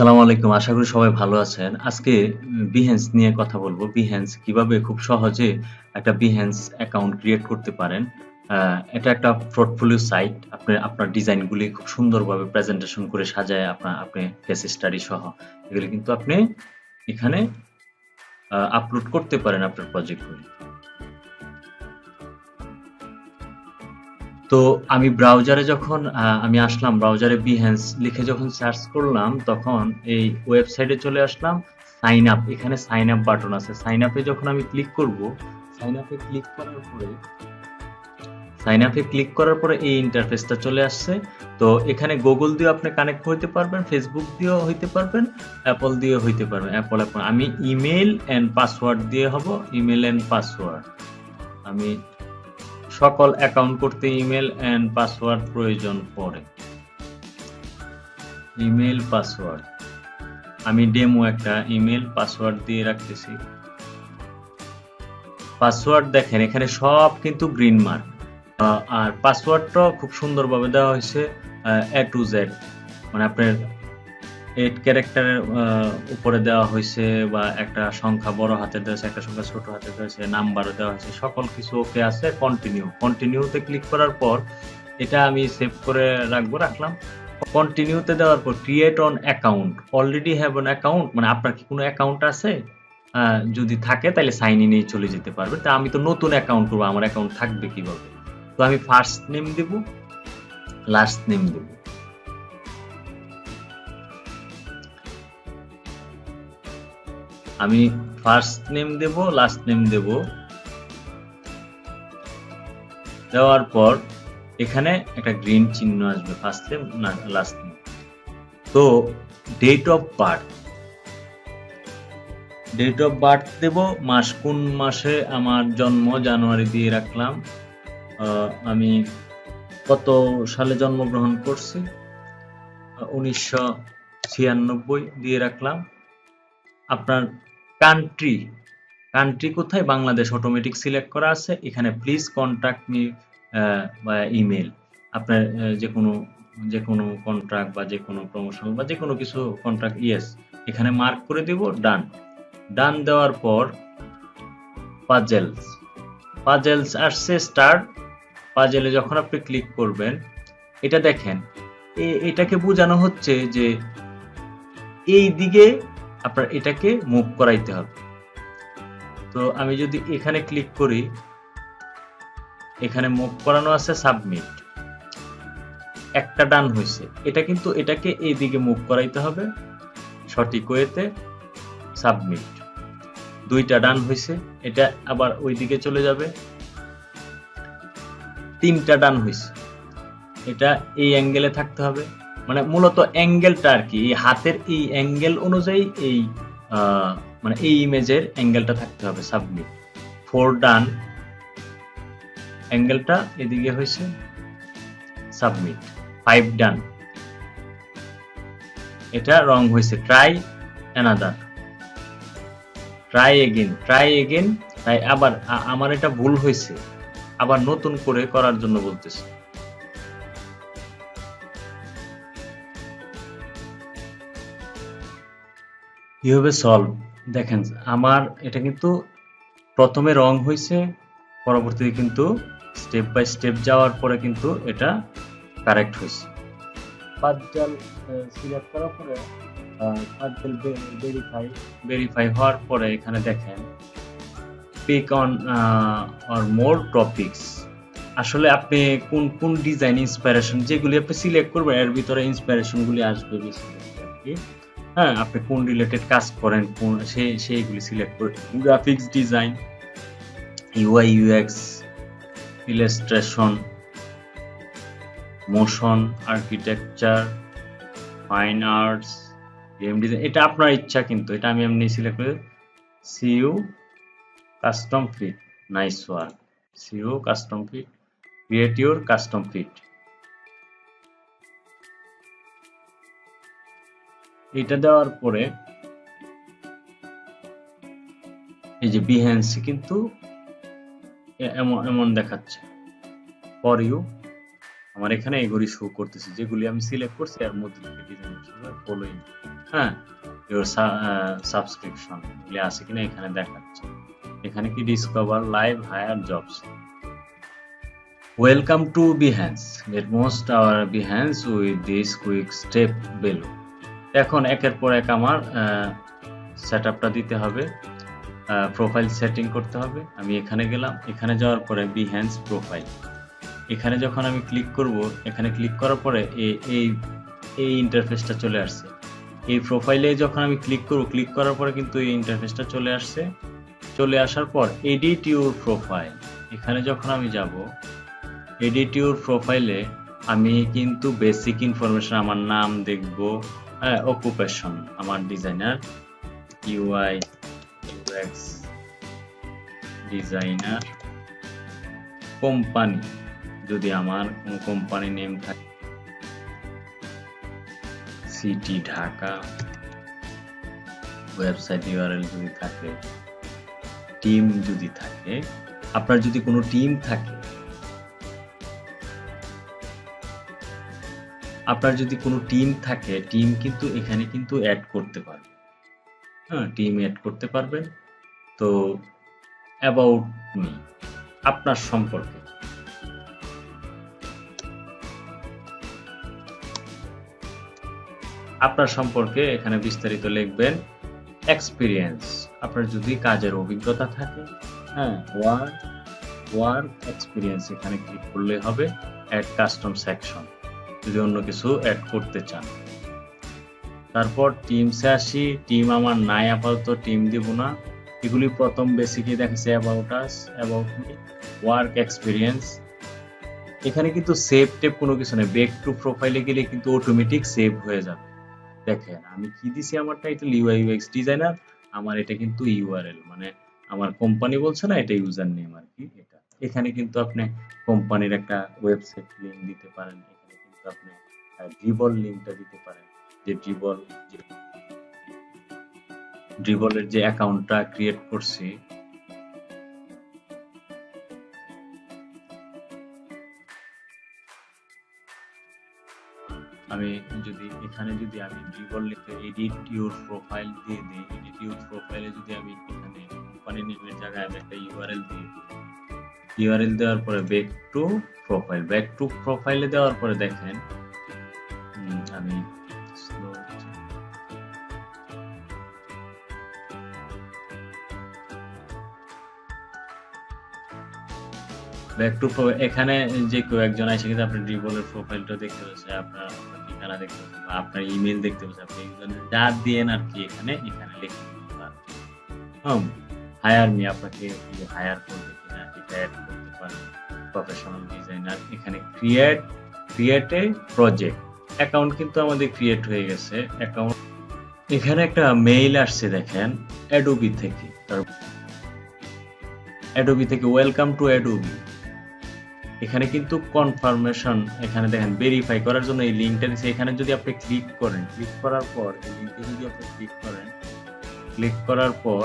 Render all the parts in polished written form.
আসসালামু আলাইকুম। আশা করি সবাই ভালো আছেন। আজকে Behance নিয়ে কথা বলবো। Behance কিভাবে খুব সহজে একটা Behance অ্যাকাউন্ট ক্রিয়েট করতে পারেন। আ এটা একটা পোর্টফোলিও সাইট। আপনার ডিজাইনগুলি খুব সুন্দরভাবে প্রেজেন্টেশন করে সাজায় আপনি কেস স্টাডি সহ এগুলি কিন্তু আপনি এখানে আপলোড করতে পারেন আপনার প্রজেক্টগুলি। তো আমি ব্রাউজারে যখন আমি আসলাম, ব্রাউজারে Behance লিখে যখন সার্চ করলাম, তখন এই ওয়েবসাইটে চলে আসলাম। সাইন আপ, এখানে সাইন আপ বাটন আছে। সাইন আপে যখন আমি ক্লিক করব, সাইন আপে ক্লিক করার পরে এই ইন্টারফেসটা চলে আসছে। তো এখানে গুগল দিয়ে আপনি কানেক্ট হইতে পারবেন, ফেসবুক দিয়েও হইতে পারবেন, অ্যাপল দিয়েও হইতে পারবেন। আমি ইমেল এন্ড পাসওয়ার্ড দিয়ে হব, ইমেল এন্ড পাসওয়ার্ড। আমি সকল অ্যাকাউন্ট করতে ইমেল এন্ড পাসওয়ার্ড প্রয়োজন পড়ে। ইমেল পাসওয়ার্ড, আমি ডেমো একটা ইমেল পাসওয়ার্ড দিয়ে রাখতেছি। পাসওয়ার্ড দেখেন এখানে সব কিন্তু গ্রিন মার্ক, আর পাসওয়ার্ডটা খুব সুন্দরভাবে দেওয়া হয়েছে A to Z, মানে আপনার 8 ক্যারেক্টারের উপরে দেওয়া হয়েছে, বা একটা সংখ্যা বড় হাতে দেওয়া হয়েছে, একটা সংখ্যা ছোট হাতে দেওয়া হয়েছে, নাম্বারও দেওয়া হয়েছে, সকল কিছু ওকে আছে। কন্টিনিউতে ক্লিক করার পর এটা আমি সেভ করে রাখলাম। কন্টিনিউতে দেওয়ার পর create on account, already have an account, মানে আপনার কি কোনো অ্যাকাউন্ট আছে? যদি থাকে তাহলে সাইন ইনেই চলে যেতে পারবে। তা আমি তো নতুন অ্যাকাউন্ট করবো, আমার অ্যাকাউন্ট থাকবে কিভাবে? তো আমি ফার্স্ট নেম দেব, লাস্ট নেম দেব। আমি ফার্স্ট নেম দেব, লাস্ট নেম দেব। দেওয়ার পর এখানে একটা গ্রিন চিহ্ন আসবে, ফার্স্ট নেম না লাস্ট নেম। তো ডেট অফ বার্থ দেব, মাস কোন মাসে আমার জন্ম, জানুয়ারি দিয়ে রাখলাম। আমি কত সালে জন্মগ্রহণ করছি, 1996 দিয়ে রাখলাম। আপনার কান্ট্রি কোথায়? বাংলাদেশ অটোমেটিক সিলেক্ট করা আছে। এখানে প্লিজ কন্ট্যাক্ট মি বা ইমেল, আপনার যে কোনো কন্ট্রাক্ট বা যে কোনো প্রমোশন বা যে কোনো কিছু কন্ট্রাক্ট, ইয়েস, এখানে মার্ক করে দিব। ডান দেওয়ার পর পাজেলস আসছে, স্টার্ট পাজেলে যখন আপনি ক্লিক করবেন, এটা দেখেন এটাকে বোঝানো হচ্ছে যে এই দিকে আপনার এটাকে মুভ করাইতে হবে। তো আমি যদি এখানে ক্লিক করি, এখানে মুভ করানো আছে, সাবমিট, একটা ডান হয়েছে। এটা কিন্তু এটাকে এই দিকে মুভ করাইতে হবে সঠিক ওয়েতে, সাবমিট। দুইটা ডান হয়েছে, এটা আবার ওই দিকে চলে যাবে। তিনটা ডান হয়েছে, এটা এই অ্যাঙ্গেলে থাকতে হবে, মানে মূলত অ্যাঙ্গেলটা আর কি, এই হাতের এই অ্যাঙ্গেল অনুযায়ী এই মানে এই ইমেজের অ্যাঙ্গেলটা থাকতে হবে। সাবমিট। 4 ডান, অ্যাঙ্গেলটা এদিকে হয়েছে, সাবমিট। 5 ডান, এটা রং হয়েছে, ট্রাই অ্যানাদার, ট্রাই এগেন। তাই আবার আমার এটা ভুল হয়েছে, আবার নতুন করে করার জন্য বলতেছে। কিভাবে সলভ দেখেন, আমার এটা কিন্তু প্রথমে রং হয়েছে, পরবর্তীতে কিন্তু স্টেপ বাই স্টেপ যাওয়ার পরে কিন্তু এটা কারেক্ট হয়েছে। পাঁচজাল সিলেক্ট করার পরে পাঁচজাল ভেরিফাই হওয়ার পরে এখানে দেখেন pick one or more topics. আসলে আপনি কোন ডিজাইন ইন্সপিরেশন যেগুলি আপনি সিলেক্ট করবেন, এর ভিতরে ইন্সপিরেশনগুলি আসবে বেশি আর কি। হ্যাঁ, আপনি কোন রিলেটেড কাজ করেন, সেইগুলি সিলেক্ট করে, graphics design, UI UX, illustration, motion, architecture, fine arts, game design, এটা আপনার ইচ্ছা, কিন্তু এটা আমি এমনি সিলেক্ট করে see you custom feed, nice work, see you custom feed, create your custom feed. এটা দেওয়ার পরে এই যে Behance কিন্তু এমন দেখাচ্ছে, ফর ইউ আমার এখানে এগুলি শো করতেছে, যেগুলি আমি সিলেক্ট করছি এর মধ্যে থেকে ডিজাইন ফলোইং, হ্যাঁ, ইওর সাবস্ক্রিপশন এগুলি আছে কিনা এখানে দেখাচ্ছে। এখানে কি discover live hire jobs, welcome to Behance, get most our Behance with this quick step below। এখন একের পর এক আমার সেটআপটা দিতে হবে, প্রোফাইল সেটিং করতে হবে। আমি এখানে গেলাম, এখানে যাওয়ার পরে Behance প্রোফাইল, এখানে যখন আমি ক্লিক করব, এখানে ক্লিক করার পরে এই ইন্টারফেসটা চলে আসছে। এই প্রোফাইলে যখন আমি ক্লিক করব, ক্লিক করার পরে কিন্তু এই ইন্টারফেসটা চলে আসছে। চলে আসার পর এডিট ইউর প্রোফাইল, এখানে যখন আমি যাব, এডিট ইউর প্রোফাইলে আমি কিন্তু বেসিক ইনফরমেশন, আমার নাম দেখব, হ্যাঁ, অকুপেশন আমার designer, UI UX designer, company যদি আমার কোনো কোম্পানি নেম থাকে, সিটি ঢাকা, ওয়েবসাইট ইউআরএল যদি থাকে, টিম যদি থাকে, আপনার যদি কোনো টিম থাকে, আপনার যদি কোনো টিম থাকে, টিম কিন্তু এখানে কিন্তু অ্যাড করতে পারবেন, হ্যাঁ, টিম অ্যাড করতে পারবেন। তো অ্যাবাউট মি, আপনার সম্পর্কে, আপনার সম্পর্কে এখানে বিস্তারিত লিখবেন। এক্সপিরিয়েন্স, আপনার যদি কাজের অভিজ্ঞতা থাকে, হ্যাঁ, ওয়ার্ক এক্সপিরিয়েন্স এখানে ক্লিক করলে হবে। অ্যাড কাস্টম সেকশন, যদি অন্য কিছু অ্যাড করতে চান। তারপর টিমসে আসি, টিম আমার নাই আপাতত, টিম দিব না। এগুলি প্রথম বেসিকই দেখাচ্ছে about us, about me, work experience. এখানে কিন্তু সেভ টেপ কোনো কিছু নেই, ব্যাক টু প্রোফাইলে গেলে কিন্তু অটোমেটিক সেভ হয়ে যাবে। দেখেন আমি কি দিছি, আমার টাইটেল ইউআই ইউএক্স ডিজাইনার, আমার এটা কিন্তু ইউআরএল, মানে আমার কোম্পানি বলছে না, এটা ইউজার নেম আর কি। এটা এখানে কিন্তু আপনি কোম্পানির একটা ওয়েবসাইট লিংক দিতে পারেন, এখানে কিন্তু আপনি dribbble লিংকটা দিতে পারেন, যে dribbble-এর যে অ্যাকাউন্টটা ক্রিয়েট করছি, আমি যদি এখানে যদি আমি dribbble লিখে এডিট ইউর প্রোফাইল দিয়ে দিই, এডিট ইউর প্রোফাইলে যদি আমি এখানে কোম্পানি নেমের জায়গায় আমি একটা ইউআরএল দিই, ইউআরএল দেওয়ার পরে back to profile, back to প্রোফাইলে দেওয়ার পরে দেখেন আমি ব্যাক টু এখানে যে কেউ একজন আসে কিন্তু আপনার dribbble-এর প্রোফাইলটা দেখতে পাচ্ছে, আপনার ঠিকানা দেখতে পাচ্ছে, বা আপনার ইমেল দেখতে পাচ্ছে, আপনি যা দিয়েন আর কি এখানে লিখে দিতে পারেন। হায়ার মি, আপনাকে হায়ার করবে কিনা এটা অ্যাড করতে পারেন। প্রফেশনাল ডিজাইনার, এখানে ক্রিয়েট এ প্রজেক্ট, অ্যাকাউন্ট কিন্তু আমাদের ক্রিয়েট হয়ে গেছে অ্যাকাউন্ট। এখানে একটা মেইল আসছে দেখেন অ্যাডোবি থেকে, ওয়েলকাম টু অ্যাডোবি। এখানে কিন্তু কনফার্মেশন, এখানে দেখেন ভেরিফাই করার জন্য এই লিংকটা দিচ্ছে। এখানে যদি আপনি ক্লিক করেন, ক্লিক করার পর এই লিংকে যদি আপনি ক্লিক করেন, ক্লিক করার পর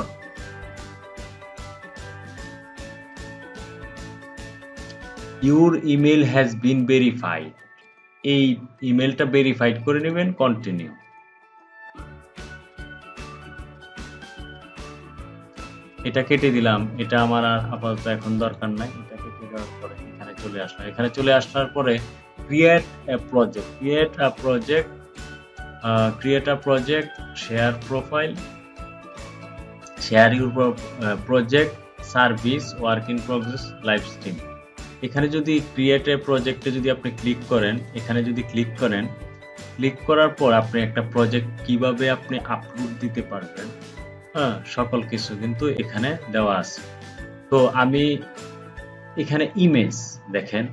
your email has been verified, এই ইমেলটা ভেরিফাইড করে নেবেন, কন্টিনিউ। এটা কেটে দিলাম, এটা আমার আর আপাতত এখন দরকার নাই। এটা কেটে দেওয়ার পরে এখানে চলে আসলাম, এখানে চলে আসার পরে create a project, share profile, share your project, service, work in progress, live stream. এখানে যদি ক্রিয়েট এ প্রজেক্টে যদি আপনি ক্লিক করেন, এখানে যদি ক্লিক করেন, ক্লিক করার পর আপনি একটা প্রজেক্ট কিভাবে আপনি আপলোড দিতে পারবেন, হ্যাঁ, সকল কিছু কিন্তু এখানে দেওয়া আছে। তো আমি এখানে ইমেজ দেখেন,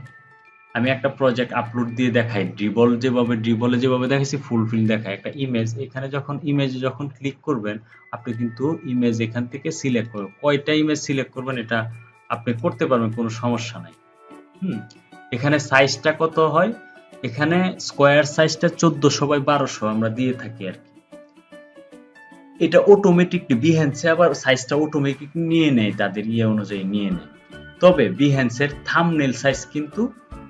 আমি একটা প্রজেক্ট আপলোড দিয়ে দেখাই, dribbble-এ যেভাবে দেখাইছি ফুলফিল দেখায় একটা ইমেজ। এখানে যখন ইমেজে যখন ক্লিক করবেন, আপনি কিন্তু ইমেজ এখান থেকে সিলেক্ট করবেন, কয়টা ইমেজ সিলেক্ট করবেন এটা আপনি করতে পারবেন, কোনো সমস্যা নাই। এখানে সাইজটা কত হয়, এখানে স্কোয়ার সাইজটা 1400 বাই 1200 আমরা দিয়ে থাকি আর কি। এটা অটোমেটিকলি Behance আবার সাইজটা অটোমেটিক নিয়ে নেয়, তাদের অনুযায়ী নিয়ে নেয়। তবে Behance-এর থাম্বনেল সাইজ কিন্তু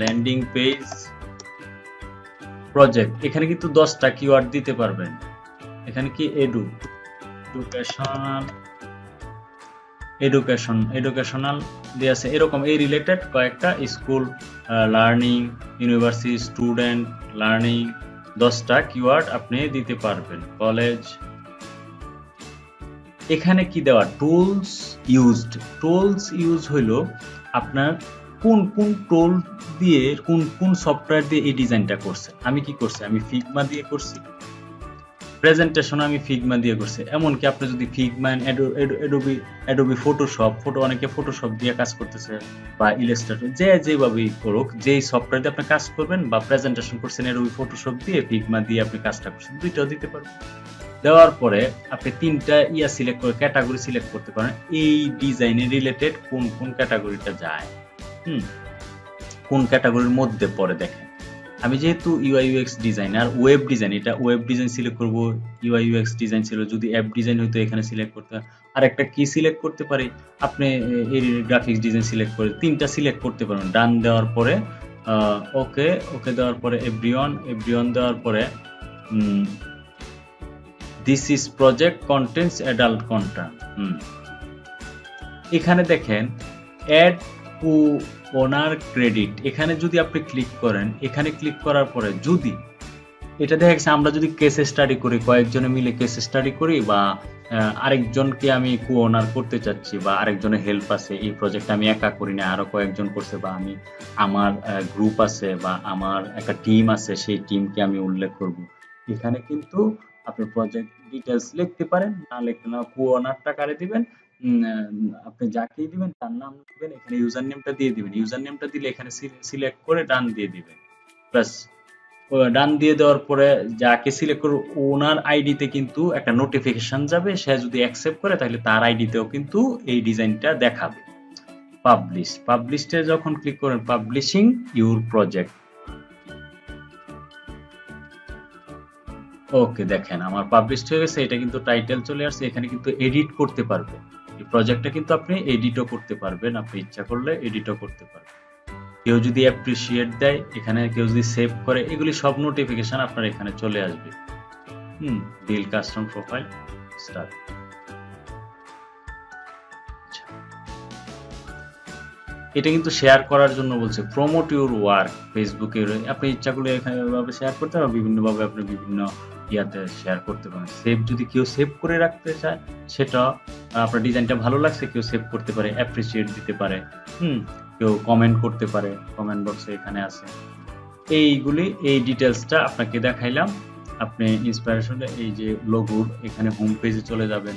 ল্যান্ডিং পেজ প্রজেক্ট, এখানে কিন্তু 10টা কিওয়ার্ড দিতে পারবেন। এখানে কি এডুকেশনাল দিয়ে আছে, এরকম এই রিলেটেড কয়েকটা school, learning, university, student, learning, 10টা কিওয়ার্ড আপনি দিতে পারবেন। কলেজ, এখানে কি দেওয়া, টুলস ইউজ হইল আপনার কোন টুল দিয়ে কোন সফটওয়্যার দিয়ে এই ডিজাইনটা করছে। আমি কি করছি, আমি ফিগমা দিয়ে করছি, প্রেজেন্টেশন আমি ফিগমা দিয়ে করছি। এমনকি আপনি যদি ফিগমা, অ্যাডোবি ফটোশপ, অনেকে ফটোশপ দিয়ে কাজ করতেছে, বা ইলাস্ট্রেটর, যেভাবেই করুক, যেই সফটওয়্যার দিয়ে আপনি কাজ করবেন বা প্রেজেন্টেশন করছেন অ্যাডোবি ফটোশপ দিয়ে, ফিগমা দিয়ে আপনি কাজটা করছেন, দুইটাও দিতে পারবেন। দেওয়ার পরে আপনি 3টা সিলেক্ট করে ক্যাটাগরি সিলেক্ট করতে পারেন, এই ডিজাইনে রিলেটেড কোন ক্যাটাগরিটা যায়, কোন ক্যাটাগরির মধ্যে পড়ে। দেখেন আমি যেহেতু UI UX designer, web design, এটা ওয়েব ডিজাইন সিলেক্ট করব, UI UX ডিজাইন ছিল, যদি অ্যাপ ডিজাইন হইতো এখানে সিলেক্ট করতে, আর একটা কি সিলেক্ট করতে পারি, আপনি এই গ্রাফিক্স ডিজাইন সিলেক্ট করে 3টা সিলেক্ট করতে পারেন। ডান দেওয়ার পরে ওকে দেওয়ার পরে এভরিওয়ান দেওয়ার পরে this is project contents adult content. এখানে দেখেন অ্যাড টু ওনার ক্রেডিট, এখানে যদি আপনি ক্লিক করেন, এখানে ক্লিক করার পরে যদি এটা দেখা গেছে আমরা যদি কেস স্টাডি করি, কয়েকজনে মিলে কেস স্টাডি করি, বা আরেকজনকে আমি কো ওনার করতে চাচ্ছি, বা আরেকজনের হেল্প আছে, এই প্রজেক্ট আমি একা করি না, আরো কয়েকজন করছে, বা আমি আমার গ্রুপ আছে বা আমার একটা টিম আছে, সেই টিমকে আমি উল্লেখ করব। এখানে কিন্তু আপনি প্রজেক্ট ডিটেলস লিখতে পারেন, না লিখতে না কো ওনারটা কারে দিবেন, আপনি যাকেই দিবেন তার নাম দিবেন, এখানে ইউজার নেমটা দিয়ে দিবেন, ইউজার নেমটা দিলে এখানে সিলেক্ট করে ডান দিয়ে দিবেন। প্লাস ডান দিয়ে দেওয়ার পরে যাকে সিলেক্ট করব ওনার আইডিতে কিন্তু একটা নোটিফিকেশন যাবে, সে যদি অ্যাকসেপ্ট করে তাহলে তার আইডিতেও কিন্তু এই ডিজাইনটা দেখাবে। পাবলিশে যখন ক্লিক করেন, পাবলিশিং ইউর প্রজেক্ট, ওকে দেখেন আমার পাবলিশড হয়ে গেছে, এটা কিন্তু টাইটেল চলে আসছে, এখানে কিন্তু এডিট করতে পারবে, এই প্রজেক্টটা কিন্তু আপনি এডিটও করতে পারবেন, আপনি ইচ্ছা করলে এডিটও করতে পারবেন। কেউ যদি অ্যাপ্রিশিয়েট দেয়, এখানে কেউ যদি সেভ করে, এগুলি সব নোটিফিকেশন আপনার এখানে চলে আসবে। Build custom profile start. এটা কিন্তু শেয়ার করার জন্য বলছে, প্রমোট ইউর ওয়ার্ক ফেসবুকে, আপনি ইচ্ছা করলে এখানে এভাবে শেয়ার করতে পারেন, বিভিন্নভাবে আপনি বিভিন্ন ইয়াতে শেয়ার করতে পারেন। সেভ যদি কেউ সেভ করে রাখতে চায়, সেটা আপনার ডিজাইনটা ভালো লাগছে, কেউ সেভ করতে পারে, অ্যাপ্রিশিয়েট দিতে পারে, কেউ কমেন্ট করতে পারে, কমেন্ট বক্সে এখানে আছে। এইগুলি এই ডিটেলসটা আপনাকে দেখাইলাম। আপনি ইন্সপিরেশনে এই যে লোগোর এখানে হোম পেজে চলে যাবেন,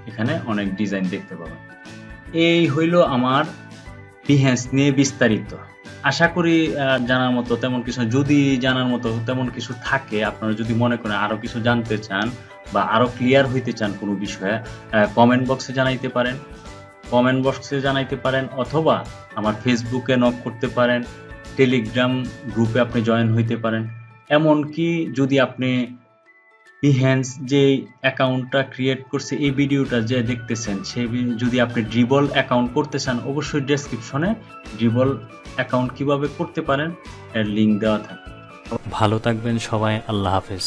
এখানে অনেক ডিজাইন দেখতে পাবেন। এই হইল আমার Behance নিয়ে বিস্তারিত। আশা করি জানার মতো তেমন কিছু, যদি জানার মতো তেমন কিছু থাকে, আপনারা যদি মনে করেন আরো কিছু জানতে চান বা আরো ক্লিয়ার হইতে চান কোনো বিষয়ে, কমেন্ট বক্সে জানাইতে পারেন, অথবা আমার ফেসবুকে নক করতে পারেন, টেলিগ্রাম গ্রুপে আপনি জয়েন হইতে পারেন। এমনকি যদি আপনি Behance যে অ্যাকাউন্টটা ক্রিয়েট করছে, এই ভিডিওটা যে দেখতেছেন, সেই যদি আপনি dribbble অ্যাকাউন্ট করতে চান, অবশ্যই ডেসক্রিপশনে dribbble অ্যাকাউন্ট কিভাবে করতে পারেন এর লিংক দেওয়া থাকে। ভালো থাকবেন সবাই, আল্লাহ হাফেজ।